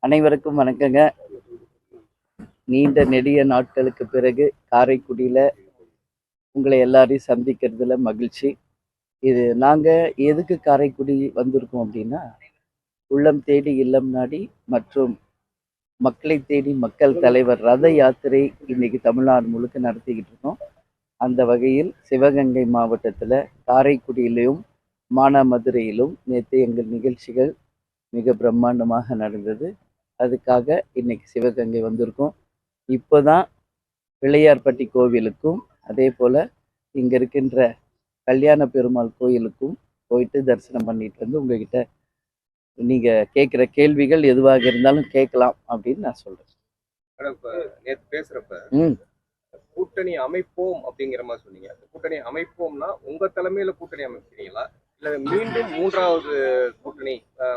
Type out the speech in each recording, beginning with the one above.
அனைவருக்கும் வணக்கங்க. நீண்ட நெடிய நாட்களுக்கு பிறகு காரைக்குடியில் உங்களை எல்லாரையும் சந்திக்கிறதுல மகிழ்ச்சி. இது நாங்கள் எதுக்கு காரைக்குடி வந்திருக்கோம் அப்படின்னா, உள்ளம் தேடி இல்லம் நாடி மற்றும் மக்களை தேடி மக்கள் தலைவர் ரத யாத்திரை இன்னைக்கு தமிழ்நாடு முழுக்க நடத்திக்கிட்டு இருக்கோம். அந்த வகையில் சிவகங்கை மாவட்டத்தில் காரைக்குடியிலும் மானாமதுரையிலும் நேற்று எங்கள் நிகழ்ச்சிகள் மிக பிரம்மாண்டமாக நடந்தது. அதுக்காக இன்னைக்கு சிவகங்கை வந்திருக்கோம். இப்போதான் பிள்ளையார்பட்டி கோவிலுக்கும் அதே போல் இங்கே இருக்கின்ற கல்யாண பெருமாள் கோயிலுக்கும் போயிட்டு தரிசனம் பண்ணிட்டு வந்து உங்ககிட்ட நீங்கள் கேட்குற கேள்விகள் எதுவாக இருந்தாலும் கேட்கலாம் அப்படின்னு நான் சொல்கிறேன். நேற்று பேசுறப்ப கூட்டணி அமைப்போம் அப்படிங்கிற மாதிரி சொன்னீங்க. கூட்டணி அமைப்போம்னா உங்க தலைமையில கூட்டணி அமைக்கிறீங்களா, இல்ல மீண்டும்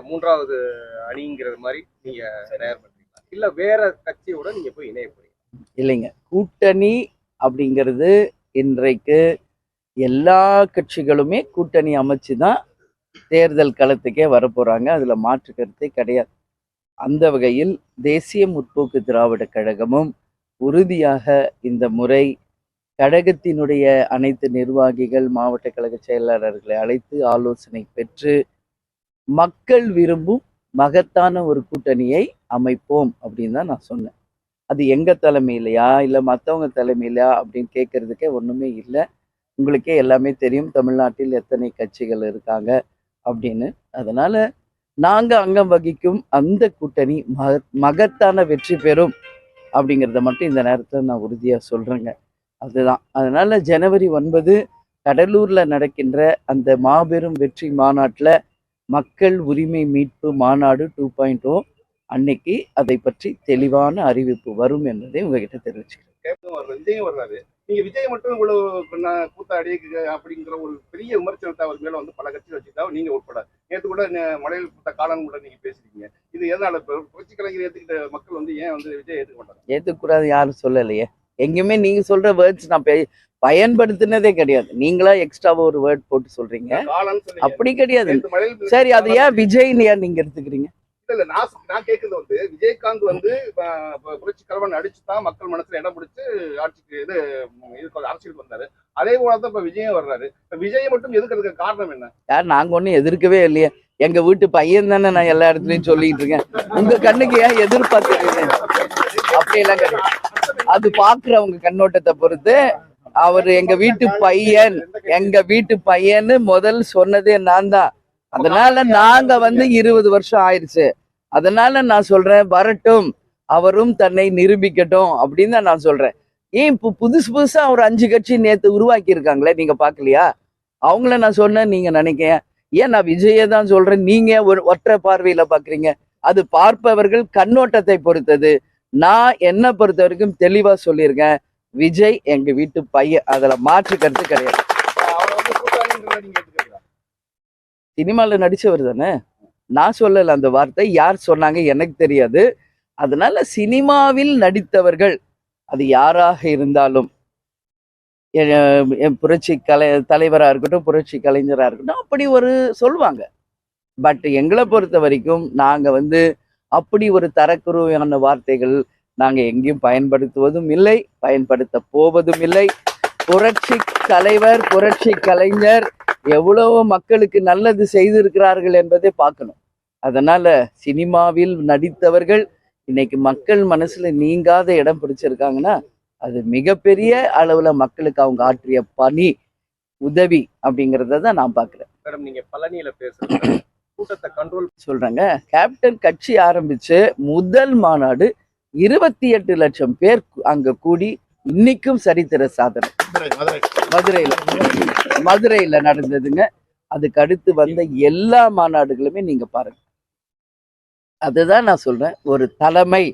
மூன்றாவது அணிங்கிற மாதிரி நீங்க தயார் பண்றீங்களா, இல்ல வேற கட்சியோட நீங்க போய் இணைய போறீங்க? இல்லைங்க, கூட்டணி அப்படிங்கிறது இன்றைக்கு எல்லா கட்சிகளுமே கூட்டணி அமைச்சு தான் தேர்தல் களத்துக்கே வரப்போறாங்க. அதுல மாற்று கருத்தே கிடையாது. அந்த வகையில் தேசிய முற்போக்கு திராவிட கழகமும் உறுதியாக இந்த முறை கழகத்தினுடைய அனைத்து நிர்வாகிகள் மாவட்ட கழக செயலாளர்களை அழைத்து ஆலோசனை பெற்று மக்கள் விரும்பும் மகத்தான ஒரு கூட்டணியை அமைப்போம் அப்படின்னு தான் நான் சொன்னேன். அது எங்க தலைமையிலையா இல்லை மற்றவங்க தலைமையிலையா அப்படின்னு கேட்கறதுக்கே ஒன்றுமே இல்லை. உங்களுக்கே எல்லாமே தெரியும் தமிழ்நாட்டில் எத்தனை கட்சிகள் இருக்காங்க அப்படின்னு. அதனால நாங்கள் அங்கம் வகிக்கும் அந்த கூட்டணி மகத்தான வெற்றி பெறும் அப்படிங்கிறத மட்டும் இந்த நேரத்தில் நான் உறுதியாக சொல்கிறேங்க. அதுதான். அதனால ஜனவரி 9 கடலூரில் நடக்கின்ற அந்த மாபெரும் வெற்றி மாநாட்டில் மக்கள் உரிமை மீட்பு மாநாடு 2.0 அன்னைக்கு அதை பற்றி தெளிவான அறிவிப்பு வரும் என்பதை உங்ககிட்ட தெரிவிச்சுக்கிறேன். விஜய் வர்றாரு, நீங்க விஜய் மட்டும் இவ்வளவு கூத்தாடி அப்படிங்கிற ஒரு பெரிய விமர்சனத்தை அவர் மேல வந்து பல கட்சிகள் வச்சுட்டா நீங்க உட்பட நேற்று கூட மலையில் கொடுத்த காலம் கூட நீங்க பேசிருக்கீங்க. இது எதனால புரட்சி கலைஞர் ஏத்துக்கிட்ட மக்கள் வந்து ஏன் வந்து விஜய் ஏத்துக்க மாட்டாங்க? ஏத்துக்கூடாது யாரும் சொல்லலையே. எங்கேயுமே நீங்க சொல்ற வேர்ட்ஸ் நான் பயன்படுத்தினதே கிடையாது. நீங்களா எக்ஸ்ட்ராவா ஒரு வேர்ட் போட்டு சொல்றீங்க. அப்படி கிடையாது. சரி, அது ஏன் விஜய்னு ஏன் நீங்க எடுத்துக்கிறீங்க? இல்ல நான் கேட்கறது வந்து விஜயகாந்த் வந்து புரட்சி கலவன் அடிச்சுதான் மக்கள் மனசுல இடம் பிடிச்சு ஆட்சிக்கு அரசியலுக்கு வந்தாரு. அதே போலதான் இப்ப விஜயம் வர்றாரு. விஜய் மட்டும் எதுக்கிறதுக்கு காரணம் என்ன? யார் நாங்க ஒன்னும் எதிர்க்கவே இல்லையே. எங்க வீட்டு பையன் தானே நான் எல்லா இடத்துலயும் சொல்லிட்டு இருக்கேன். உங்க கண்ணுக்கு ஏன் எதிர்பார்த்துருக்கீங்க? அப்படியெல்லாம் கிடையாது. அது பாக்குறவங்க கண்ணோட்டத்தை பொறுத்து. அவர் எங்க வீட்டு பையன்னு முதல் சொன்னதே நான் தான். அதனால நாங்க வந்து 20 வருஷம் ஆயிடுச்சு. அதனால நான் சொல்றேன், வரட்டும், அவரும் தன்னை நிரூபிக்கட்டும் அப்படின்னு தான் நான் சொல்றேன். ஏன் இப்போ புதுசா ஒரு 5 கட்சி நேத்து உருவாக்கி இருக்காங்களே, நீங்க பாக்கலையா? அவங்கள நான் சொன்னேன் நீங்க நினைக்க. ஏன் நான் விஜயை தான் சொல்றேன், நீங்க ஒரு ஒற்றை பார்வையில பாக்குறீங்க. அது பார்ப்பவர்கள் கண்ணோட்டத்தை பொறுத்தது. நான் என்ன பொறுத்த வரைக்கும் தெளிவா சொல்லியிருக்கேன், விஜய் எங்க வீட்டு பையன், அதுல மாற்று கருத்து கிடையாது. சினிமால நடிச்சவர் தானே, நான் சொல்லல அந்த வார்த்தை. யார் சொன்னாங்க எனக்கு தெரியாது. அதனால சினிமாவில் நடித்தவர்கள் அது யாராக இருந்தாலும், புரட்சி தலைவராக இருக்கட்டும், புரட்சி கலைஞராக இருக்கட்டும், அப்படி ஒரு சொல்லுவாங்க. பட் எங்களை பொறுத்த வரைக்கும் நாங்க வந்து அப்படி ஒரு தரக்குறைவான வார்த்தைகள் நாங்க எங்கேயும் பயன்படுத்துவதும் இல்லை, பயன்படுத்த போவதும் இல்லை. புரட்சி தலைவர், புரட்சி கலைஞர் எவ்வளவோ மக்களுக்கு நல்லது செய்திருக்கிறார்கள் என்பதை பார்க்கணும். அதனால சினிமாவில் நடித்தவர்கள் இன்னைக்கு மக்கள் மனசுல நீங்காத இடம் பிடிச்சிருக்காங்கன்னா அது மிகப்பெரிய அளவுல மக்களுக்கு அவங்க ஆற்றிய பணி, உதவி அப்படிங்கிறத தான் நான் பாக்குறேன். மேடம், நீங்க பழனியில பேசுறீங்க, கூட்டத்தை கண்ட்ரோல் சொல்றாங்க. கேப்டன் கட்சி ஆரம்பிச்சு முதல் மாநாடு 28 லட்சம் பேர் அங்க கூடி இன்னைக்கும் சரித்திர சாதனை மதுரையில நடந்ததுங்க. அதுக்கு அடுத்து வந்த எல்லா மாநாடுகளுமே நீங்க பாருங்க. அதுதான் நான் சொல்றேன், ஒரு தலைமை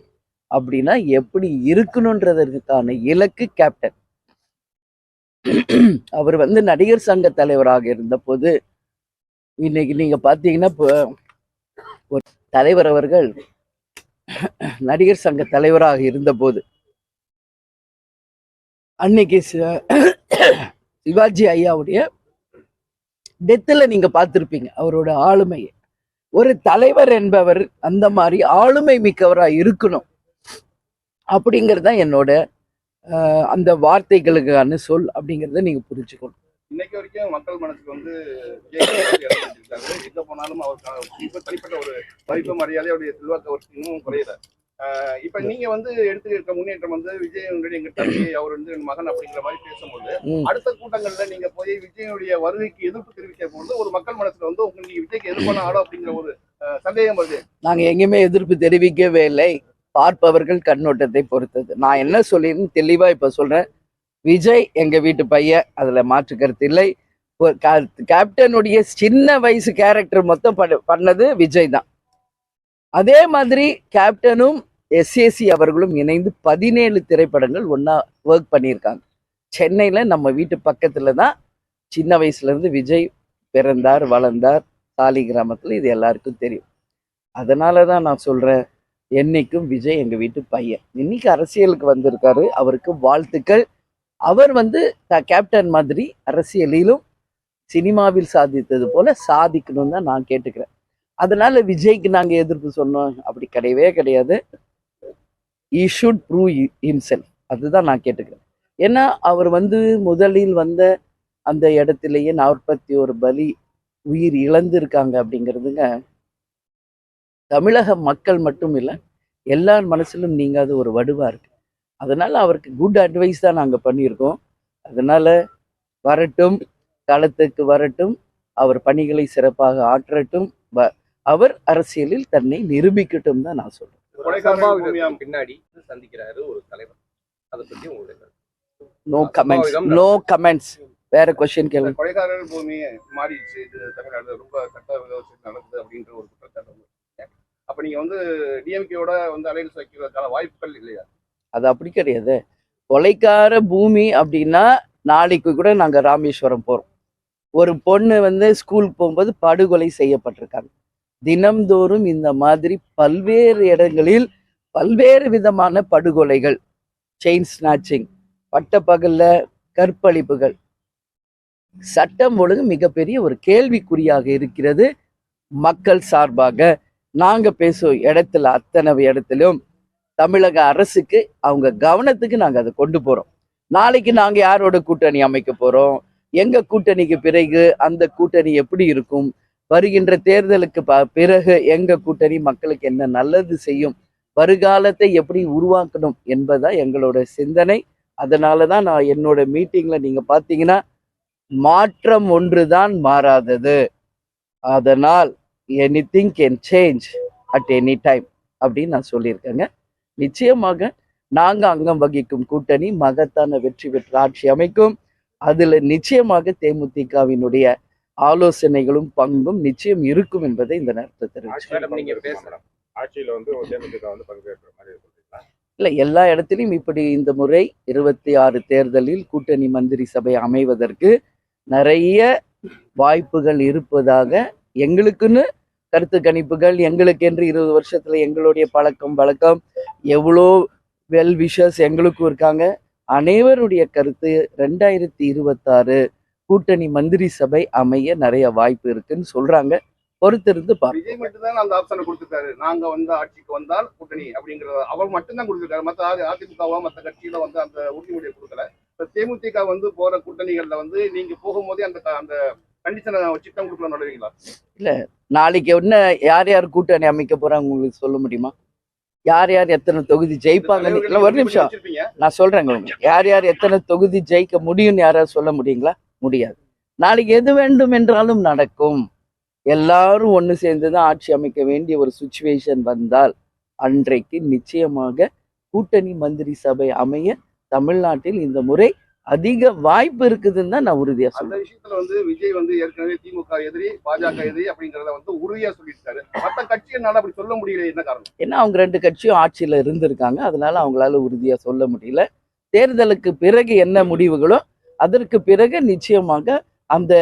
அப்படின்னா எப்படி இருக்கணும்ன்றதற்கான இலக்கு கேப்டன். அவர் வந்து நடிகர் சங்க தலைவராக இருந்த போது, இன்னைக்கு நீங்க பாத்தீங்கன்னா ஒரு தலைவர் அவர்கள் நடிகர் சங்க தலைவராக இருந்த போது அன்னைக்கு சிவாஜி ஐயாவுடைய டெத்தில் நீங்க பார்த்துருப்பீங்க அவரோட ஆளுமையை. ஒரு தலைவர் என்பவர் அந்த மாதிரி ஆளுமை மிக்கவரா இருக்கணும் அப்படிங்கிறது தான் என்னோட அந்த வார்த்தைகளுக்கான சொல் அப்படிங்கிறத நீங்க புரிஞ்சுக்கணும். இன்னைக்கு வரைக்கும் மக்கள் மனசுக்கு வந்து விஜய் வந்து இடம் பிடிச்சிருக்காரு. எங்க போனாலும் அவருக்கு தனிப்பட்ட ஒரு மதிப்பு மரியாதை அவருடைய செல்வாக்கு அவருக்கு இன்னும் குறையல. இப்ப நீங்க வந்து எடுத்துட்டு இருக்க முன்னேற்றம் வந்து விஜயனுடைய எங்க தம்பி அவர் வந்து என் மகன் அப்படிங்கிற மாதிரி பேசும்போது அடுத்த கூட்டங்கள்ல நீங்க போய் விஜயனுடைய வருகைக்கு எதிர்ப்பு தெரிவிக்க போது ஒரு மக்கள் மனசுல வந்து நீங்க விஜய்க்கு எதிர்ப்பான ஆளோ அப்படிங்கிற ஒரு சந்தேகம் வருது. நாங்க எங்கேயுமே எதிர்ப்பு தெரிவிக்கவே இல்லை. பார்ப்பவர்கள் கண்ணோட்டத்தை பொறுத்தது. நான் என்ன சொல்லிருந்தேன் தெளிவா இப்ப சொல்றேன். விஜய் எங்க வீட்டு பையன், அதுல மாற்று கருத்து இல்லை. கேப்டனுடைய சின்ன வயசு கேரக்டர் மொத்தம் பண்ணது விஜய் தான். அதே மாதிரி கேப்டனும் எஸ்ஏசி அவர்களும் இணைந்து 17 திரைப்படங்கள் ஒன்னா ஒர்க் பண்ணியிருக்காங்க. சென்னையில நம்ம வீட்டு பக்கத்துல தான் சின்ன வயசுல இருந்து விஜய் பிறந்தார் வளர்ந்தார். சாலி கிராமத்துல, இது எல்லாருக்கும் தெரியும். அதனாலதான் நான் சொல்றேன், என்னைக்கும் விஜய் எங்க வீட்டு பையன். இன்னைக்கு அரசியலுக்கு வந்திருக்காரு, அவருக்கு வாழ்த்துக்கள். அவர் வந்து கேப்டன் மாதிரி அரசியலிலும் சினிமாவில் சாதித்தது போல சாதிக்கணும்னு தான் நான் கேட்டுக்கிறேன். அதனால விஜய்க்கு நாங்க எதிர்ப்பு சொன்னோம் அப்படி கிடையவே கிடையாது. he should prove himself. அதுதான் நான் கேட்டுக்கிறேன். ஏன்னா அவர் வந்து முதலில் வந்த அந்த இடத்திலேயே 41 பலி உயிர் இழந்திருக்காங்க அப்படிங்கிறதுங்க தமிழக மக்கள் மட்டும் இல்லை, எல்லார் மனசிலும் நீங்காத ஒரு வடுவா இருக்கு. அதனால அவருக்கு குட் அட்வைஸ் தான் நாங்கள் பண்ணியிருக்கோம். அதனால வரட்டும், களத்துக்கு வரட்டும், அவர் பணிகளை சிறப்பாக ஆற்றட்டும், அவர் அரசியலில் தன்னை நிரூபிக்கட்டும் தான் நான் சொல்றேன். பின்னாடி சந்திக்கிறாரு ஒரு தலைவர், அதை பத்தி உங்களுக்கு நோ கமெண்ட்ஸ். வேற கொஸ்டின் கேளுங்க. கொலைகாரர் பூமி மாறிடுச்சு, இது தமிழ்நாடு ரொம்ப சட்ட விரோதம் நடக்குது அப்படின்ற ஒரு குற்றச்சாட்டு. அப்ப நீங்க வந்து டிஎம்கேயோட வந்து அலைன்ஸ் வைக்கிறதுக்கான வாய்ப்புகள் இல்லையா? அது அப்படி கிடையாது. கொலைக்கார பூமி அப்படின்னா நாளைக்கு கூட நாங்க ராமேஸ்வரம் போறோம். ஒரு பொண்ணு வந்து ஸ்கூலுக்கு போகும்போது படுகொலை செய்யப்பட்டிருக்காங்க. தினம்தோறும் இந்த மாதிரி பல்வேறு இடங்களில் பல்வேறு விதமான படுகொலைகள், செயின் ஸ்நாச்சிங், பட்டப்பகல்ல கற்பழிப்புகள், சட்டம் ஒழுங்கு மிகப்பெரிய ஒரு கேள்விக்குறியாக இருக்கிறது. மக்கள் சார்பாக நாங்க பேசும் இடத்துல அத்தனை இடத்திலும் தமிழக அரசுக்கு அவங்க கவனத்துக்கு நாங்க அதை கொண்டு போறோம். நாளைக்கு நாங்க யாரோட கூட்டணி அமைக்க போறோம், எங்க கூட்டணிக்கு பிறகு அந்த கூட்டணி எப்படி இருக்கும், வருகின்ற தேர்தலுக்கு பிறகு எங்க கூட்டணி மக்களுக்கு என்ன நல்லது செய்யும், வருகாலத்தை எப்படி உருவாக்கணும் என்பதுதான் எங்களோட சிந்தனை. அதனாலதான் நான் என்னோட மீட்டிங்ல நீங்க பாத்தீங்கன்னா மாற்றம் ஒன்றுதான் மாறாதது, அதனால் anything can change at any time அப்படின்னு நான் சொல்லியிருக்கேங்க. நிச்சயமாக நாங்க அங்கம் வகிக்கும் கூட்டணி மகத்தான வெற்றி பெற்ற ஆட்சி அமைக்கும். அதுல நிச்சயமாக தேமுதிகவினுடைய ஆலோசனைகளும் பங்கும் நிச்சயம் இருக்கும் என்பதை இந்த நேரத்தை தெரிவிச்சு. இல்ல, எல்லா இடத்திலும் இப்படி இந்த முறை 26 தேர்தலில் கூட்டணி மந்திரி சபை அமைவதற்கு நிறைய வாய்ப்புகள் இருப்பதாக எங்களுக்குன்னு கருத்து கணிப்புகள், எங்களுக்கு என்று 20 வருஷத்துல எங்களுடைய பழக்கம் வழக்கம் எவ்வளோ வெல் விஷஸ் எங்களுக்கும் இருக்காங்க. அனைவருடைய கருத்து 2026 கூட்டணி மந்திரி சபை அமைய நிறைய வாய்ப்பு இருக்குன்னு சொல்றாங்க. பொறுத்திருந்து விஜய் மட்டும்தான் அந்த ஆப்ஷனை கொடுத்துருக்காரு. நாங்க வந்து ஆட்சிக்கு வந்தால் கூட்டணி அப்படிங்கிறத அவர் மட்டும்தான் கொடுத்துருக்காரு. மற்ற அதிமுகவோ மற்ற கட்சியில வந்து அந்த உறுதிமொழியை கொடுக்கல. தேமுதிக வந்து போற கூட்டணிகள்ல வந்து நீங்க போகும்போதே அந்த அந்த கண்டிஷனை சிட்டம் கொடுக்கல நடுவீங்களா? இல்ல, நாளைக்கு என்ன யார் யார் கூட்டணி அமைக்க போறாங்க உங்களுக்கு சொல்ல முடியுமா? யார் யார் எத்தனை தொகுதி ஜெயிப்பாங்க? ஒரு நிமிஷம் நான் சொல்றேங்க. யார் யார் எத்தனை தொகுதி ஜெயிக்க முடியும்னு யாராவது சொல்ல முடியுங்களா? முடியாது. நாளைக்கு எது வேண்டும் என்றாலும் நடக்கும். எல்லாரும் ஒன்று சேர்ந்துதான் ஆட்சி அமைக்க வேண்டிய ஒரு சுச்சுவேஷன் வந்தால் அன்றைக்கு நிச்சயமாக கூட்டணி மந்திரி சபை அமைய தமிழ்நாட்டில் இந்த முறை அதிக வாய்ப்பு இருக்குதுன்னு தான் நான் உறுதியா சொல்றேன். அந்த விஷயத்துல வந்து விஜய் வந்து ஏற்கனவே திமுக எதிரி, பாஜக எதிரி அப்படிங்கறத வந்து உறுதியா சொல்லியிருக்காரு. மற்ற கட்சிகள்னால அப்படி சொல்ல முடியல, என்ன காரணம்? ஏன்னா அவங்க 2 கட்சியும் ஆட்சியில இருந்திருக்காங்க, அதனால அவங்களால உறுதியா சொல்ல முடியல. தேர்தலுக்கு பிறகு என்ன முடிவுகளோ அதற்கு பிறகு நிச்சயமாக அந்த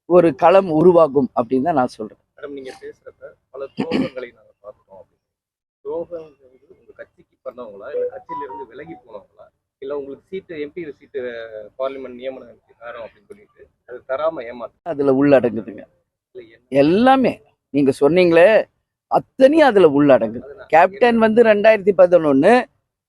ஒரு களம் உருவாகும் அப்படின்னு தான் நான் சொல்றேன். நீங்க பேசுறப்ப பல துரோகங்களை நாங்க பார்த்தோம். துரோகம் உங்க கட்சிக்கு பண்ணவங்களா, இல்ல கட்சியில இருந்து விலகி போனவங்களா, இல்ல உங்களுக்கு சீட்டு எம்பி சீட்டு பார்லிமெண்ட் நியமனம் தரோம் அப்படின்னு சொல்லிட்டு அது தராம ஏமாத்து அதுல உள்ளடங்குதுங்க எல்லாமே. நீங்க சொன்னீங்களே அத்தனையும் அதுல உள்ளடங்கு. கேப்டன் வந்து 2011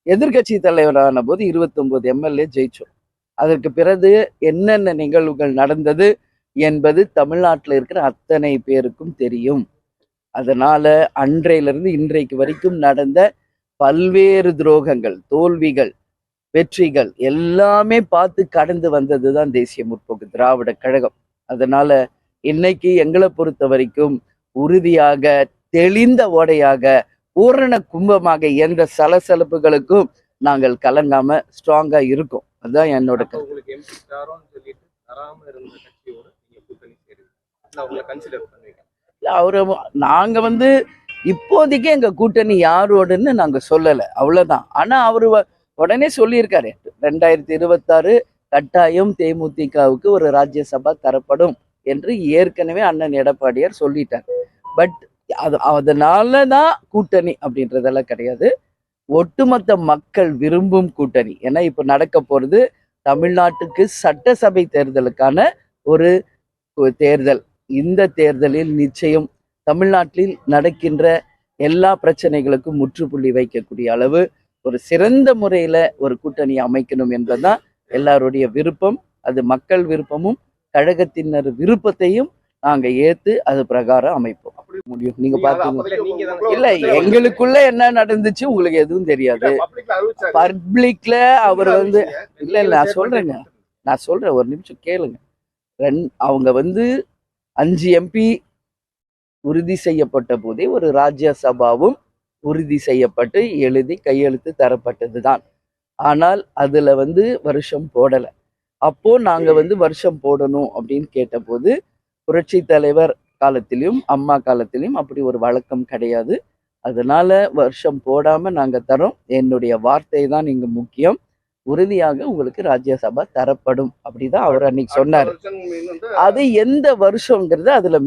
எதிர்கட்சி தலைவரான போது 29 எம்எல்ஏ ஜெயிச்சோம். அதற்கு பிறகு என்னென்ன நிகழ்வுகள் நடந்தது என்பது தமிழ்நாட்டில் இருக்கிற அத்தனை பேருக்கும் தெரியும். அதனால அன்றையிலிருந்து இன்றைக்கு வரைக்கும் நடந்த பல்வேறு துரோகங்கள், தோல்விகள், வெற்றிகள் எல்லாமே பார்த்து கடந்து வந்தது தான் தேசிய முற்போக்கு திராவிட கழகம். அதனால இன்னைக்கு எங்களை பொறுத்த வரைக்கும் உறுதியாக, தெளிந்த ஓடையாக, பூரண கும்பமாக எந்த சலசலப்புகளுக்கும் நாங்கள் கலங்காம ஸ்ட்ராங்கா இருக்கோம். அதுதான் என்னோட அப்ப உங்களுக்கு எம்பி தரோம்னு சொல்லிட்டு தராம இருந்த கட்சியோட நீங்க கூட்டணி சேருங்க, இல்ல அவங்கள கன்சிடர் பண்ணுவீங்க? அவரு நாங்க வந்து இப்போதைக்கு எங்க கூட்டணி யாரோடுன்னு நாங்க சொல்லல, அவ்வளவுதான். ஆனா அவரு உடனே சொல்லியிருக்காரு 2026 கட்டாயம் தேமுதிகவுக்கு ஒரு ராஜ்யசபா தரப்படும் என்று ஏற்கனவே அண்ணன் எடப்பாடியார் சொல்லிட்டார். பட் அதனாலதான் கூட்டணி அப்படின்றதெல்லாம் கிடையாது. ஒட்டுமொத்த மக்கள் விரும்பும் கூட்டணி. ஏன்னா இப்ப நடக்க போறது தமிழ்நாட்டுக்கு சட்டசபை தேர்தலுக்கான ஒரு தேர்தல். இந்த தேர்தலில் நிச்சயம் தமிழ்நாட்டில் நடக்கின்ற எல்லா பிரச்சனைகளுக்கும் முற்றுப்புள்ளி வைக்கக்கூடிய அளவு ஒரு சிறந்த முறையில ஒரு கூட்டணி அமைக்கணும் என்பதுதான் எல்லாருடைய விருப்பம். அது மக்கள் விருப்பமும் கழகத்தினர் விருப்பத்தையும் நாங்க ஏத்து அது பிரகாரம் அமைப்போம். முடியும். நீங்க பாத்தீங்க இல்ல, எங்களுக்குள்ள என்ன நடந்துச்சு உங்களுக்கு எதுவும் தெரியாது. பப்ளிக்ல அவர் வந்து இல்ல நான் சொல்றேன் ஒரு நிமிஷம் கேளுங்க. அவங்க வந்து 5 எம்பி உறுதி செய்யப்பட்ட போதே ஒரு ராஜ்யசபாவும் உறுதி செய்யப்பட்டு எழுதி கையெழுத்து தரப்பட்டது தான். ஆனால் அதுல வந்து வருஷம் போடல. அப்போ நாங்க வந்து வருஷம் போடணும் அப்படின்னு கேட்டபோது புரட்சி தலைவர் காலத்திலும் அம்மா காலத்திலும் அப்படி ஒரு வழக்கம் கிடையாது. அதனால வருஷம் போடாம நாங்க தரோம். என்னுடைய வார்த்தை தான் இங்க முக்கியம். உறுதியாக உங்களுக்கு ராஜ்யசபா தரப்படும் அப்படிதான் அவர் அன்னைக்கு சொன்னாரு. அது எந்த வருஷங்கிறது அதுல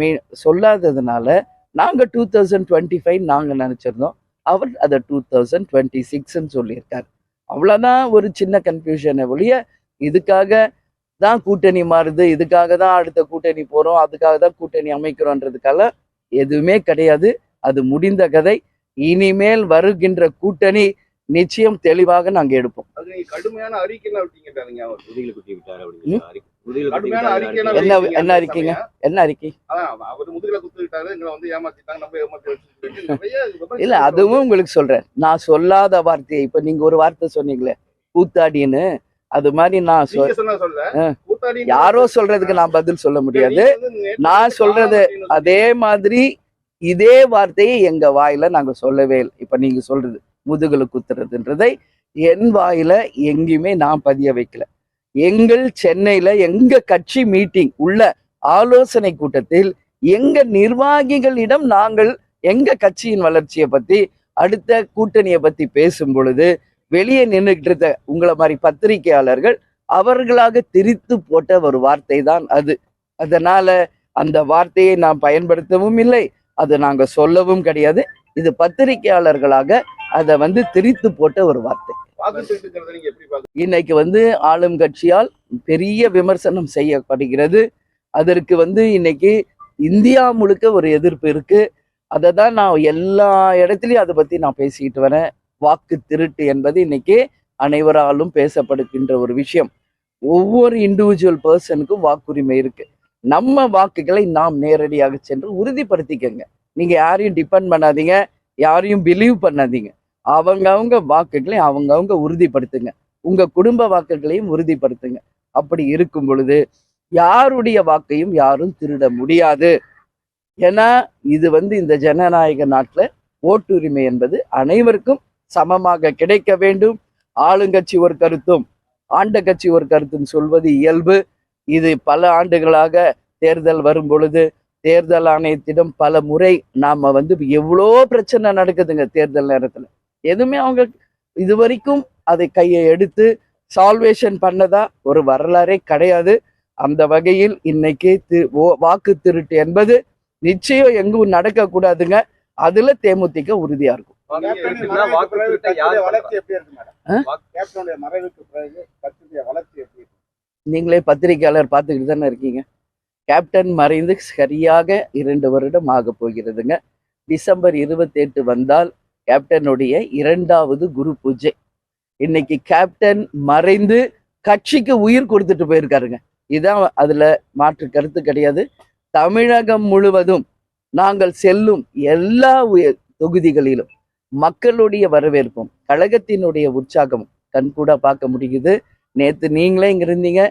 சொல்லாததுனால நாங்க 2025 நாங்க நினைச்சிருந்தோம். அவர் அதை 2026 சொல்லியிருக்காரு. அவ்வளவுதான் ஒரு சின்ன கன்ஃபியூஷனை ஒழிய இதுக்காக தான் கூட்டணி மாறுது, இதுக்காக தான் அடுத்த கூட்டணி போறோம், அதுக்காக தான் கூட்டணி அமைக்கிறோன்றதுக்காக எதுவுமே கிடையாது. அது முடிந்த கதை. இனிமேல் வருகின்ற கூட்டணி நிச்சயம் தெளிவாக நாங்க எடுப்போம். கடுமையான அறிக்கை என்ன அறிக்கைங்க? என்ன அறிக்கை? இல்ல அதுவும் உங்களுக்கு சொல்றேன். நான் சொல்லாத வார்த்தையை இப்ப நீங்க ஒரு வார்த்தை சொன்னீங்களே கூத்தாடின்னு, அது மாதிரி நான் யாரோ சொல்றதுக்கு நான் பதில் சொல்ல முடியாது. நான் சொல்றது அதே மாதிரி இதே வார்த்தையை எங்க வாயில நாங்க சொல்லவே இல்லை. இப்ப நீங்க சொல்றது முதுகுல குத்துறதுன்றதை என் வாயில எங்கேயுமே நான் பதிய வைக்கல. எங்கள் சென்னையில எங்க கட்சி மீட்டிங் உள்ள ஆலோசனை கூட்டத்தில் எங்க நிர்வாகிகளிடம் நாங்கள் எங்க கட்சியின் வளர்ச்சியை பத்தி அடுத்த கூட்டணியை பத்தி பேசும் பொழுது வெளியே நின்றுகிட்டு இருந்த உங்களை மாதிரி பத்திரிகையாளர்கள் அவர்களாக திரித்து போட்ட ஒரு வார்த்தை தான் அது. அதனால அந்த வார்த்தையை நாம் பயன்படுத்தவும் இல்லை, அதை நாங்க சொல்லவும் கிடையாது. இது பத்திரிகையாளர்களாக அதை வந்து திரித்து போட்ட ஒரு வார்த்தை. இன்னைக்கு வந்து ஆளும் கட்சியால் பெரிய விமர்சனம் செய்யப்படுகிறது. அதற்கு வந்து இன்னைக்கு இந்தியா முழுக்க ஒரு எதிர்ப்பு இருக்கு. அதை தான் நான் எல்லா இடத்துலையும் அதை பத்தி நான் பேசிக்கிட்டு வரேன். வாக்கு திருட்டு என்பது இன்னைக்கு அனைவராலும் பேசப்படுகின்ற ஒரு விஷயம். ஒவ்வொரு இண்டிவிஜுவல் பர்சனுக்கும் வாக்குரிமை இருக்கு. நம்ம வாக்குகளை நாம் நேரடியாக சென்று உறுதிப்படுத்திக்கங்க. நீங்க யாரையும் டிபெண்ட் பண்ணாதீங்க, யாரையும் பிலீவ் பண்ணாதீங்க. அவங்க வாக்குகளை அவங்க உறுதிப்படுத்துங்க. உங்க குடும்ப வாக்குகளையும் உறுதிப்படுத்துங்க. அப்படி இருக்கும் பொழுது யாருடைய வாக்கையும் யாரும் திருட முடியாது. ஏன்னா இது வந்து இந்த ஜனநாயக நாட்டுல ஓட்டுரிமை என்பது அனைவருக்கும் சமமாக கிடைக்க வேண்டும். ஆளுங்கட்சி ஒரு கருத்தும் ஆண்ட கட்சி ஒரு கருத்தும் சொல்வது இயல்பு. இது பல ஆண்டுகளாக தேர்தல் வரும் பொழுது தேர்தல் ஆணையத்திடம் பல முறை நாம வந்து எவ்வளோ பிரச்சனை நடக்குதுங்க. தேர்தல் நேரத்துல எதுவுமே அவங்க இது வரைக்கும் அதை கையை எடுத்து சால்வேஷன் பண்ணதா ஒரு வரலாறே கிடையாது. அந்த வகையில் இன்னைக்கு வாக்கு திருட்டு என்பது நிச்சயம் எங்கும் நடக்க கூடாதுங்க. அதுல தேமுதிக உறுதியா இருக்கும். நீங்களே பத்திரிகையாளர் பார்த்துக்கிட்டு தானே இருக்கீங்க. கேப்டன் மறைந்து சரியாக 2 வருடம் ஆக போகிறதுங்க. டிசம்பர் 28 வந்தால் கேப்டனுடைய 2வது குரு பூஜை. இன்னைக்கு கேப்டன் மறைந்து கட்சிக்கு உயிர் கொடுத்துட்டு போயிருக்காருங்க. இதான் அதுல மாற்று கருத்து கிடையாது. தமிழகம் முழுவதும் நாங்கள் செல்லும் எல்லா தொகுதிகளிலும் மக்களுடைய வரவேற்பும் கழகத்தினுடைய உற்சாகமும் கண்கூட பார்க்க முடியுது. நேத்து நீங்களே இங்க இருந்தீங்க.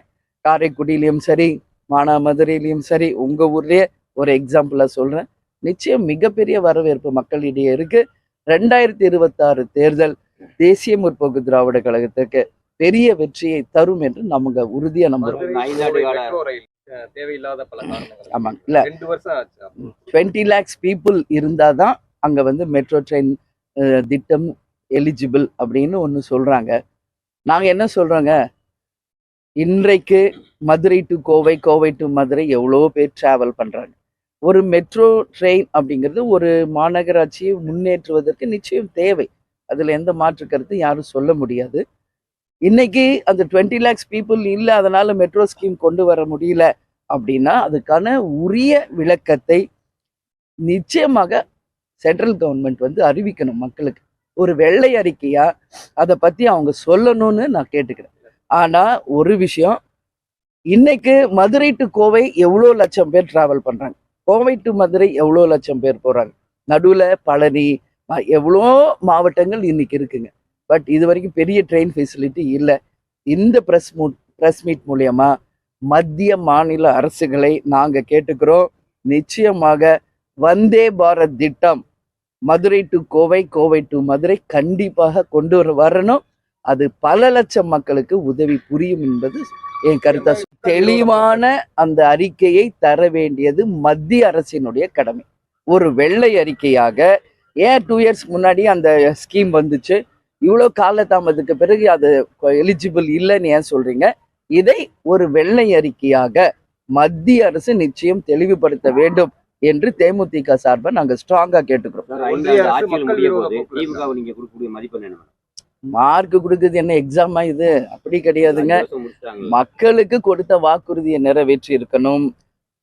காரைக்குடியிலையும் சரி, மானாமதுரையிலையும் சரி, உங்க ஊர்லயே ஒரு எக்ஸாம்பிளா சொல்றேன். நிச்சயம் மிகப்பெரிய வரவேற்பு மக்களிடையே இருக்கு. 2026 தேர்தல் தேசிய முற்போக்கு திராவிட கழகத்துக்கு பெரிய வெற்றியை தரும் என்று நமக்கு உறுதியா நம்புறோம். மெட்ரோ ரயில் தேவையில்லாத பல காரணங்கள். ஆமாங்க. இல்ல 2 வருஷம் ஆச்சு. 20 lakhs people இருந்தாதான் அங்க வந்து மெட்ரோ ட்ரெயின் திட்டம் எலிஜிபிள் அப்படின்னு ஒன்று சொல்றாங்க. நாங்க என்ன சொல்றோங்க, இன்றைக்கு மதுரை டு கோவை, கோவை டு மதுரை எவ்வளோ பேர் டிராவல் பண்றாங்க. ஒரு மெட்ரோ ட்ரெயின் அப்படிங்கிறது ஒரு மாநகராட்சியை முன்னேற்றுவதற்கு நிச்சயம் தேவை. அதுல எந்த மாற்று கருத்து யாரும் சொல்ல முடியாது. இன்னைக்கு அந்த 20 lakhs people இல்லை, அதனால மெட்ரோ ஸ்கீம் கொண்டு வர முடியல அப்படின்னா அதுக்கான உரிய விளக்கத்தை நிச்சயமாக சென்ட்ரல் கவர்மெண்ட் வந்து அறிவிக்கணும் மக்களுக்கு. ஒரு வெள்ளை அறிக்கையா அதை பத்தி அவங்க சொல்லணும்னு நான் கேட்டுக்கிறேன். ஆனா ஒரு விஷயம், இன்னைக்கு மதுரை டு கோவை எவ்வளோ லட்சம் பேர் டிராவல் பண்றாங்க, கோவை டு மதுரை எவ்வளோ லட்சம் பேர் போறாங்க, நடுவில் பழனி எவ்வளோ மாவட்டங்கள் இன்னைக்கு இருக்குங்க. பட் இது வரைக்கும் பெரிய ட்ரெயின் ஃபெசிலிட்டி இல்லை. இந்த ப்ரெஸ் மீட் மூலியமா மத்திய மாநில அரசுகளை நாங்கள் கேட்டுக்கிறோம். நிச்சயமாக வந்தே பாரத் திட்டம் மதுரை டு கோவை, கோவை டு மதுரை கண்டிப்பாக கொண்டு வரணும். அது பல லட்சம் மக்களுக்கு உதவி புரியும் என்பது என் கருத்தா. தெளிவான அந்த அறிக்கையை தர வேண்டியது மத்திய அரசினுடைய கடமை. ஒரு வெள்ளை அறிக்கையாக ஏன் 2 years முன்னாடி அந்த ஸ்கீம் வந்துச்சு, இவ்வளோ காலதாமதத்துக்கு பிறகு அது எலிஜிபிள் இல்லைன்னு ஏன் சொல்றீங்க? இதை ஒரு வெள்ளை அறிக்கையாக மத்திய அரசு நிச்சயம் தெளிவுபடுத்த வேண்டும் என்று தேமுதிக சார்பா நாங்க ஸ்ட்ராங்கா கேட்டுக்கிறோம். மார்க் கொடுக்குறது என்ன எக்ஸாமா இது? அப்படி கிடையாதுங்க. மக்களுக்கு கொடுத்த வாக்குறுதியை நிறைவேற்றி இருக்கணும்.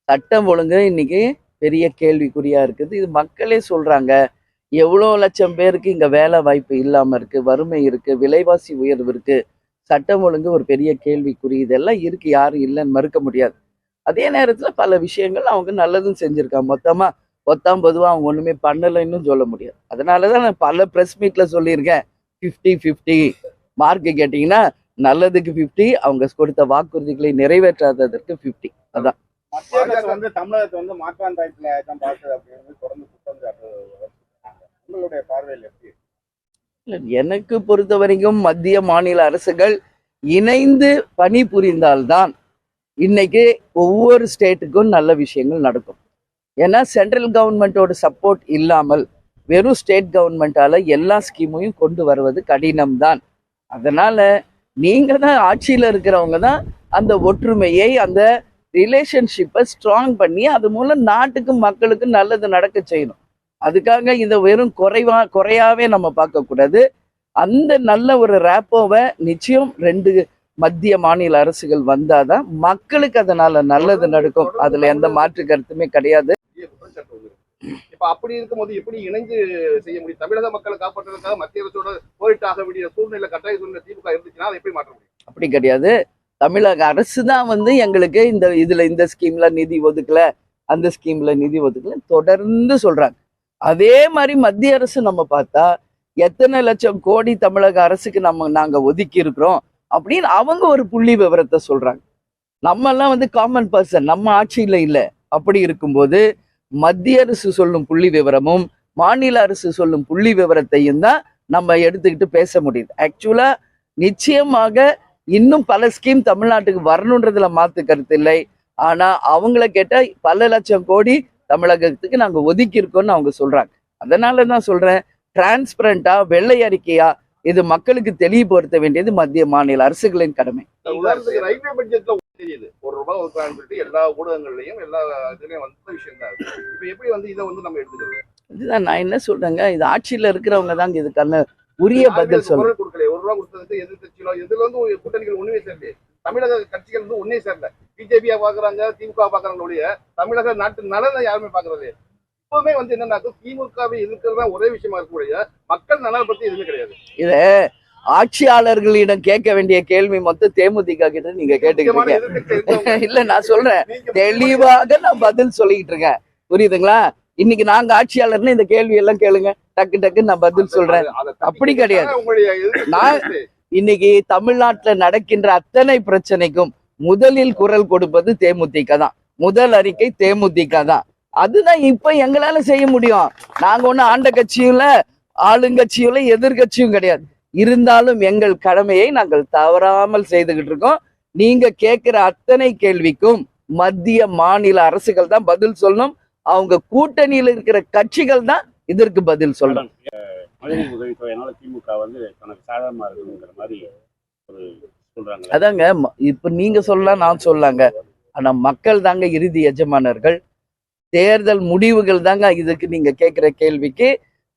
சட்டம் ஒழுங்கு இன்னைக்கு பெரிய கேள்விக்குறியா இருக்குது. இது மக்களே சொல்றாங்க. எவ்வளோ லட்சம் பேருக்கு இங்க வேலை வாய்ப்பு இல்லாம இருக்கு, வறுமை இருக்கு, விலைவாசி உயர்வு இருக்கு, சட்டம் ஒழுங்கு ஒரு பெரிய கேள்விக்குறி. இதெல்லாம் இருக்கு, யாரும் இல்லைன்னு மறுக்க முடியாது. அதே நேரத்துல பல விஷயங்கள் அவங்க நல்லதும் செஞ்சிருக்காங்க. மொத்தமா பொதுவா அவங்க ஒண்ணுமே பண்ணலைன்னு சொல்ல முடியாது. அதனாலதான் நான் பல ப்ரெஸ் மீட்ல சொல்லியிருக்கேன், 50-50 மார்க் கேட்டீங்கன்னா நல்லதுக்கு 50, அவங்க கொடுத்த வாக்குறுதிகளை நிறைவேற்றாததற்கு 50. அதான் மத்திய அரசு வந்து தமிழகத்தை வந்து மாற்றாந்தாயத்துல தான் பார்க்குது அப்படின்னு தொடர்ந்து குற்றம் சாட்டுறாங்க. உங்களுடைய பார்வையில் எப்படி? எனக்கு பொறுத்த வரைக்கும் மத்திய மாநில அரசுகள் இணைந்து பணி புரிந்தால்தான் இன்னைக்கு ஒவ்வொரு ஸ்டேட்டுக்கும் நல்ல விஷயங்கள் நடக்கும். ஏன்னா சென்ட்ரல் கவர்மெண்டோட சப்போர்ட் இல்லாமல் வெறும் ஸ்டேட் கவர்மெண்டால எல்லா ஸ்கீமையும் கொண்டு வருவது கடினம்தான். அதனால நீங்க தான் ஆட்சியில இருக்கிறவங்க தான் அந்த ஒற்றுமையை, அந்த ரிலேஷன்ஷிப்பை ஸ்ட்ராங் பண்ணி அது மூலம் நாட்டுக்கு மக்களுக்கு நல்லது நடக்க செய்யணும். அதுக்காக இதை வெறும் குறையாவே நம்ம பார்க்கக்கூடாது. அந்த நல்ல ஒரு ரேப்போவை நிச்சயம் 2 மத்திய மாநில அரசுகள் வந்தாதான் மக்களுக்கு அதனால நல்லது நடக்கும். அதுல எந்த மாற்று கருத்துமே கிடையாது. இப்ப அப்படி இருக்கும்போது எப்படி இணைஞ்சு செய்ய முடியும்? தமிழக மக்களை காப்பாற்றுறதுக்காக மத்திய அரசோட போயிட்டாக வேண்டிய சூழ்நிலை, கட்டாய சூழ்நிலை திமுக இருந்துச்சுன்னா அதை எப்படி மாற்ற முடியும்? அப்படி கிடையாது. தமிழக அரசு தான் வந்து எங்களுக்கு இந்த ஸ்கீம்ல நிதி ஒதுக்கல, அந்த ஸ்கீம்ல நிதி ஒதுக்கல தொடர்ந்து சொல்றாங்க. அதே மாதிரி மத்திய அரசு நம்ம பார்த்தா எத்தனை லட்சம் கோடி தமிழக அரசுக்கு நாங்க ஒதுக்கி இருக்கிறோம் அப்படின்னு அவங்க ஒரு புள்ளி விவரத்தை சொல்றாங்க. நம்ம எல்லாம் வந்து காமன் பர்சன், நம்ம ஆட்சியில இல்லை. அப்படி இருக்கும்போது மத்திய அரசு சொல்லும் புள்ளி விவரமும் மாநில அரசு சொல்லும் புள்ளி விவரத்தையும் தான் நம்ம எடுத்துக்கிட்டு பேச முடியுது. ஆக்சுவலா நிச்சயமாக இன்னும் பல ஸ்கீம் தமிழ்நாட்டுக்கு வரணுன்றதுல மாத்து கருத்து இல்லை. ஆனா அவங்கள கேட்ட பல லட்சம் கோடி தமிழகத்துக்கு நாங்க ஒதுக்கி இருக்கோம்னு அவங்க சொல்றாங்க. அதனாலதான் சொல்றேன், டிரான்ஸ்பரண்டா வெள்ளை அறிக்கையா இது மக்களுக்கு தெளிவுபடுத்த வேண்டியது மத்திய மாநில அரசுகளின் கடமை. ரயில்வே பட்ஜெட்ல தெரியுது ₹1 ஒதுக்கலாம்னு சொல்லிட்டு எல்லா ஊடகங்கள்லயும் எல்லா இதுலயும் வந்த விஷயம் தான். இப்ப எப்படி வந்து இதை வந்து நம்ம எடுத்துக்கிறது? இதுதான் நான் என்ன சொல்றேங்க, இது ஆட்சியில இருக்கிறவங்க தாங்க இதுக்கான உரிய பதில் சொல்ல. கொடுக்கல ₹1 கொடுத்ததுக்கு எதிர்கட்சிகளோ இதுல வந்து கூட்டணிகள் ஒண்ணுமே சரி. தமிழக கட்சிகள் வந்து ஒன்னே சேரல. பிஜேபியா பாக்குறாங்க, திமுக பாக்குறாங்களுடைய தமிழக நாட்டு நலனை யாருமே பாக்குறது. இப்பவுமே வந்து என்னன்னாக்க திமுகவை எதிர்க்கிறதா ஒரே விஷயமா இருக்கக்கூடிய மக்கள் நலனை பத்தி எதுவுமே கிடையாது. இத ஆட்சியாளர்களிடம் கேட்க வேண்டிய கேள்வி மொத்தம் தேமுதிக கிட்ட நீங்க முக்கியமான கேட்டுக்கிட்டீங்க. எதிர்க்கட்சி இருந்தவங்க இல்ல நான் சொல்றேன், நீங்க தெளிவாக நான் பதில் சொல்லிக்கிட்டு இருக்கேன். புரியுதுங்களா? இன்னைக்கு நாங்க ஆட்சியாளர்னு இந்த கேள்வி எல்லாம் கேளுங்க, டக்கு டக்குன்னு நான் பதில் சொல்றேன். அப்படி கிடையாது. உங்களுடைய எதிர்க்கட்சி நான் இன்னைக்கு தமிழ்நாட்டுல நடக்கின்ற அத்தனை பிரச்சனைக்கும் முதலில் குரல் கொடுப்பது தேமுதிக தான். முதல் அறிக்கை தேமுதிக தான். அதுதான் இப்ப எங்களால செய்ய முடியும். நாங்க ஒண்ணு ஆண்ட கட்சியும் இல்ல, ஆளுங்கட்சியும் இல்ல, எதிர்கட்சியும் கிடையாது. இருந்தாலும் எங்கள் கடமையை நாங்கள் தவறாமல் செய்துகிட்டு இருக்கோம். நீங்க கேட்கிற அத்தனை கேள்விக்கும் மத்திய மாநில அரசுகள் தான் பதில் சொல்லணும். அவங்க கூட்டணியில் இருக்கிற கட்சிகள் தான் இதற்கு பதில் சொல்லணும். மழைநீர் உதவித்தொகையினால திமுக வந்து தனக்கு சாதகமா இருக்குங்கிற மாதிரி ஒரு சொல்றாங்க. அதாங்க இப்ப நீங்க சொல்லலாம், நான் சொல்லாங்க. ஆனா மக்கள் தாங்க இறுதி எஜமானர்கள். தேர்தல் முடிவுகள் தாங்க இதுக்கு நீங்க கேட்கிற கேள்விக்கு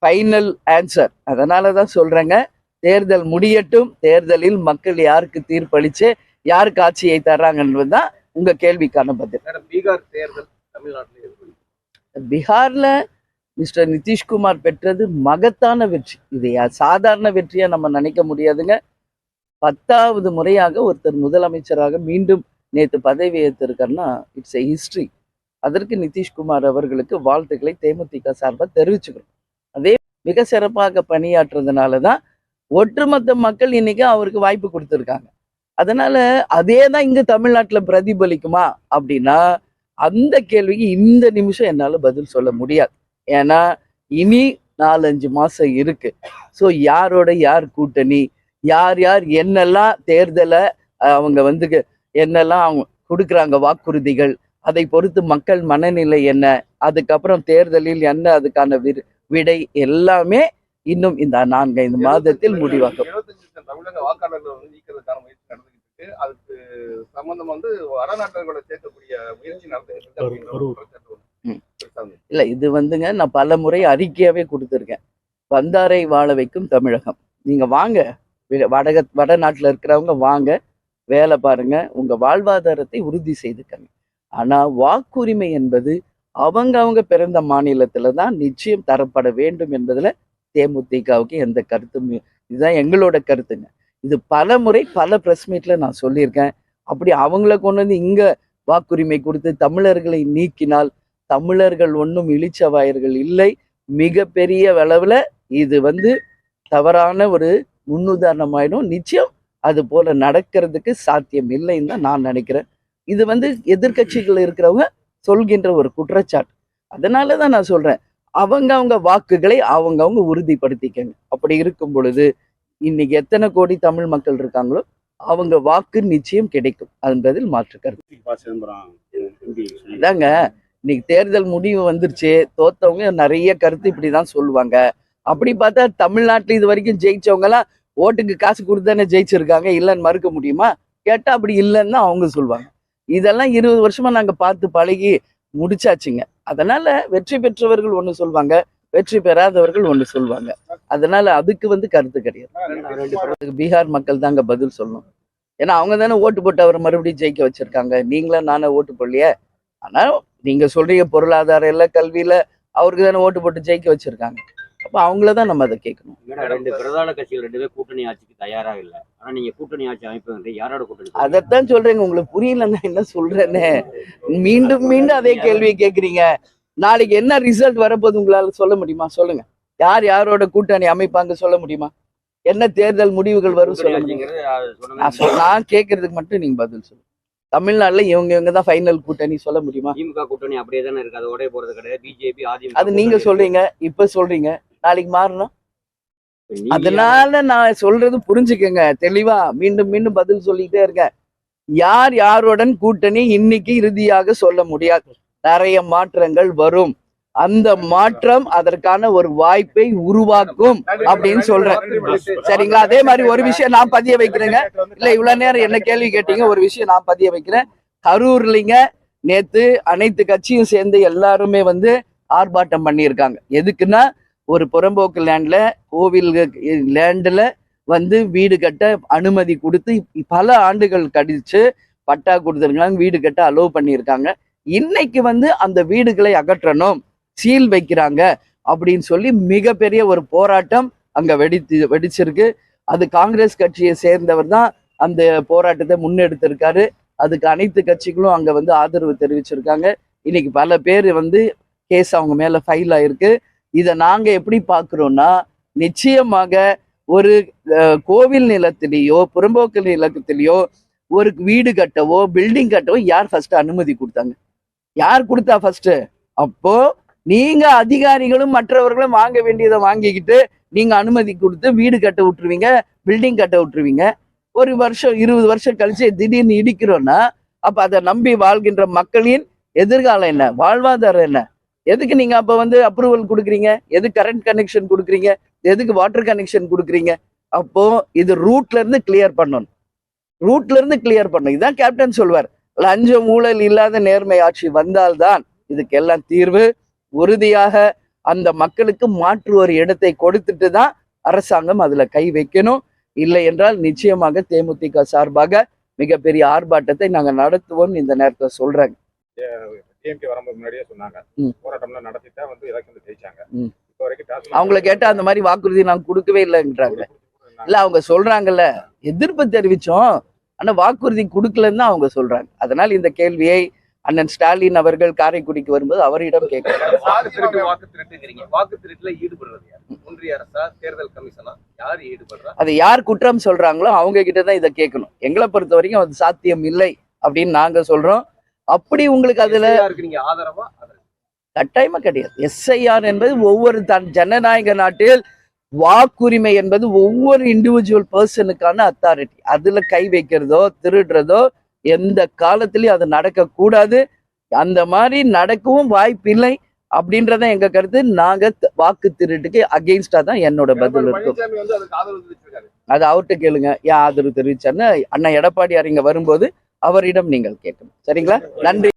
ஃபைனல் ஆன்சர். அதனாலதான் சொல்றேங்க, தேர்தல் முடியட்டும். தேர்தலில் மக்கள் யாருக்கு தீர்ப்பளிச்சு யாருக்கு ஆட்சியை தர்றாங்கன்றதுதான் உங்க கேள்விக்கான பதில். பீகார் தேர்தல் தமிழ்நாட்டில் இருக்கு. பீகார்ல மிஸ்டர் நிதிஷ்குமார் பெற்றது மகத்தான வெற்றி. இது சாதாரண வெற்றியா நம்ம நினைக்க முடியாதுங்க. 10வது முறையாக ஒருத்தர் முதலமைச்சராக மீண்டும் நேற்று பதவி ஏற்றிருக்காருன்னா இட்ஸ் எ ஹிஸ்டரி. அதற்கு நிதிஷ்குமார் அவர்களுக்கு வாழ்த்துக்களை தேமுதிக சார்பாக தெரிவிச்சுக்கிறோம். அதே மிக சிறப்பாக பணியாற்றுறதுனால தான் ஒட்டுமொத்த மக்கள் இன்னைக்கு அவருக்கு வாய்ப்பு கொடுத்துருக்காங்க. அதனால அதே தான் இங்க தமிழ்நாட்டில் பிரதிபலிக்குமா அப்படின்னா அந்த கேள்விக்கு இந்த நிமிஷம் என்னால பதில் சொல்ல முடியாது. ஏன்னா இனி 4-5 மாசம் இருக்கு. ஸோ யாரோட யார் கூட்டணி, யார் யார் என்னெல்லாம் தேர்தலை அவங்க வந்து என்னெல்லாம் அவங்க கொடுக்குறாங்க வாக்குறுதிகள், அதை பொறுத்து மக்கள் மனநிலை என்ன, அதுக்கப்புறம் தேர்தலில் என்ன அதுக்கான விடை எல்லாமே இன்னும் இந்த 4-5 மாதத்தில் முடிவாகும். 75% தமிழக வாக்காளர்கள் வந்து நீக்கிறதுக்கான முயற்சி நடந்துகிட்டு இருக்கு. அதுக்கு சம்பந்தம் வந்து வடநாட்டர்களை சேர்க்கக்கூடிய முயற்சி நடந்துகிட்டு இருக்கு அப்படிங்கிற ஒரு குற்றச்சாட்டு வந்து. இல்ல இது வந்துங்க, நான் பல முறை அறிக்கையாவே கொடுத்துருக்கேன். வந்தாரை வாழ வைக்கும் தமிழகம். நீங்க வாங்க, வடநாட்டுல இருக்கிறவங்க வாங்க, வேலை பாருங்க, உங்க வாழ்வாதாரத்தை உறுதி செய்துக்கங்க. ஆனா வாக்குரிமை என்பது அவங்க பிறந்த மாநிலத்துல தான் நிச்சயம் தரப்பட வேண்டும் என்பதுல தேமுதிகவுக்கு எந்த கருத்தும், இதுதான் எங்களோட கருத்துங்க. இது பல முறை பல பிரஸ் மீட்ல நான் சொல்லியிருக்கேன். அப்படி அவங்கள கொண்டு வந்து இங்க வாக்குரிமை கொடுத்து தமிழர்களை நீக்கினால் தமிழர்கள் ஒன்றும் இழிச்சவாயர்கள் இல்லை. மிகப்பெரிய அளவுல இது வந்து தவறான ஒரு முன்னுதாரணமாயிடும். நிச்சயம் அது போல நடக்கிறதுக்கு சாத்தியம் இல்லைன்னு தான் நான் நினைக்கிறேன். இது வந்து எதிர்கட்சிகள் இருக்கிறவங்க சொல்கின்ற ஒரு குற்றச்சாட்டு. அதனாலதான் நான் சொல்றேன், அவங்க வாக்குகளை அவங்க உறுதிப்படுத்திக்கங்க. அப்படி இருக்கும் பொழுது இன்னைக்கு எத்தனை கோடி தமிழ் மக்கள் இருக்காங்களோ அவங்க வாக்கு நிச்சயம் கிடைக்கும் என்பதில் மாற்று கருத்து. அதாங்க இன்னைக்கு தேர்தல் முடிவு வந்துருச்சு, தோத்தவங்க நிறைய கருத்து இப்படிதான் சொல்லுவாங்க. அப்படி பார்த்தா தமிழ்நாட்டில் இது வரைக்கும் ஜெயிச்சவங்க எல்லாம் ஓட்டுக்கு காசு கொடுத்தானே ஜெயிச்சிருக்காங்க, இல்லைன்னு மறுக்க முடியுமா? கேட்டா அப்படி இல்லைன்னு தான் அவங்க சொல்லுவாங்க. இதெல்லாம் 20 வருஷமா நாங்க பார்த்து பழகி முடிச்சாச்சுங்க. அதனால வெற்றி பெற்றவர்கள் ஒண்ணு சொல்லுவாங்க, வெற்றி பெறாதவர்கள் ஒண்ணு சொல்லுவாங்க. அதனால அதுக்கு வந்து கருத்து கிடையாது. பீகார் மக்கள் தாங்க பதில் சொல்லணும். ஏன்னா அவங்க தானே ஓட்டு போட்டு அவரை மறுபடியும் ஜெயிக்க வச்சிருக்காங்க. நீங்களா நானே ஓட்டு போடலையே. ஆனா நீங்க சொல்றீங்க பொருளாதார இல்ல கல்வியில அவருக்கு தானே ஓட்டு போட்டு ஜெயிக்க வச்சிருக்காங்க. அப்ப அவங்களதான் நம்ம அதை கேட்கணும். ரெண்டு பிரதான கட்சிகள் 2 பேர் கூட்டணி ஆட்சிக்கு தயாரா இல்ல. ஆனா நீங்க கூட்டணி ஆட்சி அமைப்பு யாரோட கூட்டணி? அதைத்தான் சொல்றேங்க. உங்களுக்கு புரியலன்னா என்ன சொல்றேன்னு மீண்டும் மீண்டும் அதே கேள்வியை கேட்குறீங்க. நாளைக்கு என்ன ரிசல்ட் வரப்போது உங்களால சொல்ல முடியுமா? சொல்லுங்க. யார் யாரோட கூட்டணி அமைப்பாங்க சொல்ல முடியுமா? என்ன தேர்தல் முடிவுகள் வரும் சொல்ல முடியுமா? நான் கேட்கறதுக்கு மட்டும் நீங்க பதில் சொல்லுங்க. தமிழ்நாட்டுல இவங்க தான் ஃபைனல் கூட்டணி சொல்ல முடியுமா? திமுக கூட்டணி அப்படியே தானே இருக்கு, அது உடைய போறது கிடையாது. பிஜேபி அதிமுக அது நீங்க சொல்றீங்க, இப்ப சொல்றீங்க, நாளைக்கு மாறணும். அதனால நான் சொல்றது புரிஞ்சுக்கங்க தெளிவா. மீண்டும் மீண்டும் பதில் சொல்லிட்டே இருக்கேன். யார் யாருடன் கூட்டணி இன்னைக்கு இறுதியாக சொல்ல முடியாது. நிறைய மாற்றங்கள் வரும். அந்த மாற்றம் அதற்கான ஒரு வாய்ப்பை உருவாக்கும் அப்படின்னு சொல்றேன். சரிங்களா? அதே மாதிரி ஒரு விஷயம் நான் பதிய வைக்கிறேங்க. இல்ல இவ்வளவு நேரம் என்ன கேள்வி கேட்டீங்க, ஒரு விஷயம் நான் பதிய வைக்கிறேன். கரூர்லிங்க நேத்து அனைத்து கட்சியும் சேர்ந்து எல்லாருமே வந்து ஆர்ப்பாட்டம் பண்ணியிருக்காங்க. எதுக்குன்னா ஒரு புறம்போக்கு லேண்ட்ல, கோவில் லேண்ட்ல வந்து வீடு கட்ட அனுமதி கொடுத்து பல ஆண்டுகள் கழிச்சு பட்டா கொடுத்துருக்காங்க, வீடு கட்ட அலோவ் பண்ணியிருக்காங்க. இன்னைக்கு வந்து அந்த வீடுகளை அகற்றணும், சீல் வைக்கிறாங்க அப்படின்னு சொல்லி மிகப்பெரிய ஒரு போராட்டம் அங்க வெடிச்சிருக்கு. அது காங்கிரஸ் கட்சியை சேர்ந்தவர் தான் அந்த போராட்டத்தை முன்னெடுத்திருக்காரு. அதுக்கு அனைத்து கட்சிகளும் அங்க வந்து ஆதரவு தெரிவிச்சிருக்காங்க. இன்னைக்கு பல பேர் வந்து கேஸ் அவங்க மேல ஃபைல் ஆயிருக்கு. இதை நாங்க எப்படி பார்க்குறோம்னா, நிச்சயமாக ஒரு கோவில் நிலத்திலேயோ புறம்போக்கு நிலத்திலேயோ ஒரு வீடு கட்டவோ பில்டிங் கட்டவோ யார் ஃபர்ஸ்ட் அனுமதி கொடுத்தாங்க? யார் கொடுத்தா ஃபர்ஸ்ட்? அப்போ நீங்க அதிகாரிகளும் மற்றவர்களும் வாங்க வேண்டியதை வாங்கிக்கிட்டு நீங்க அனுமதி கொடுத்து வீடு கட்ட விட்டுருவீங்க, பில்டிங் கட்ட விட்டுருவீங்க. ஒரு வருஷம் 20 வருஷம் கழிச்சு திடீர்னு இடிக்கிறோம்னா அப்ப அதை நம்பி வாழ்கின்ற மக்களின் எதிர்காலம் என்ன, வாழ்வாதாரம் என்ன? எதுக்கு நீங்க அப்ப வந்து அப்ரூவல் கொடுக்குறீங்க? எதுக்கு கரண்ட் கனெக்ஷன் கொடுக்குறீங்க? எதுக்கு வாட்டர் கனெக்ஷன் கொடுக்குறீங்க? அப்போ இது ரூட்ல இருந்து கிளியர் பண்ணணும், ரூட்ல இருந்து கிளியர் பண்ணணும். இதுதான் கேப்டன் சொல்வார், லஞ்சம் ஊழல் இல்லாத நேர்மை ஆட்சி வந்தால்தான் இதுக்கெல்லாம் தீர்வு. உறுதியாக அந்த மக்களுக்கு மாற்று ஒரு இடத்தை கொடுத்துட்டு தான் அரசாங்கம் அதுல கை வைக்கணும். இல்லை என்றால் நிச்சயமாக தேமுதிக சார்பாக மிகப்பெரிய ஆர்ப்பாட்டத்தை நாங்க நடத்துவோம் இந்த நேரத்தை சொல்றாங்க. டிஎம்கே வரும்போது முன்னாடியே சொன்னாங்க, போராட்டம்லாம் நடத்திட்டா வந்து எலெக்ஷன்ல ஜெயிச்சாங்க. இப்போ வரைக்கும் அவங்கள கேட்டா அந்த மாதிரி வாக்குறுதி நாங்க கொடுக்கவே இல்லைன்றாங்க. இல்ல அவங்க சொல்றாங்கல்ல, எதிர்ப்பு தெரிவிச்சோம் ஆனா வாக்குறுதி கொடுக்கலன்னு தான் அவங்க சொல்றாங்க. அதனால் இந்த கேள்வியை அண்ணன் ஸ்டாலின் அவர்கள் காரைக்குடிக்கு வரும்போது அவரிடம் கேட்கிறார். வாக்கு திருட்டுல ஈடுபடுறது யார்? ஒன்றிய அரசா, தேர்தல் கமிஷனா, யார் ஈடுபடுறா? அதை யார் குற்றம் சொல்றாங்களோ அவங்க கிட்டதான் இதை கேட்கணும். எங்களை பொறுத்த வரைக்கும் அது சாத்தியம் இல்லை அப்படின்னு நாங்க சொல்றோம். அப்படி உங்களுக்கு அதுல நீங்க ஆதரவா? கட்டாயமா கிடையாது. எஸ்ஐஆர் என்பது ஒவ்வொரு ஜனநாயக நாட்டில் வாக்குரிமை என்பது ஒவ்வொரு இண்டிவிஜுவல் பர்சனுக்கான அத்தாரிட்டி. அதுல கை வைக்கிறதோ திருடுறதோ எந்த காலத்திலயும் அது நடக்கக்கூடாது. அந்த மாதிரி நடக்கவும் வாய்ப்பில்லை அப்படின்றத எங்க கருத்து. நாங்க வாக்கு திருட்டுக்கு அகெயின்ஸ்டா தான் என்னோட பதில் இருக்கும். அது அவர்கிட்ட கேளுங்க, ஏன் ஆதரவு தெரிவிச்சாருன்னு. அண்ணா எடப்பாடியார் இங்க வரும்போது அவரிடம் நீங்கள் கேட்கணும். சரிங்களா? நன்றி.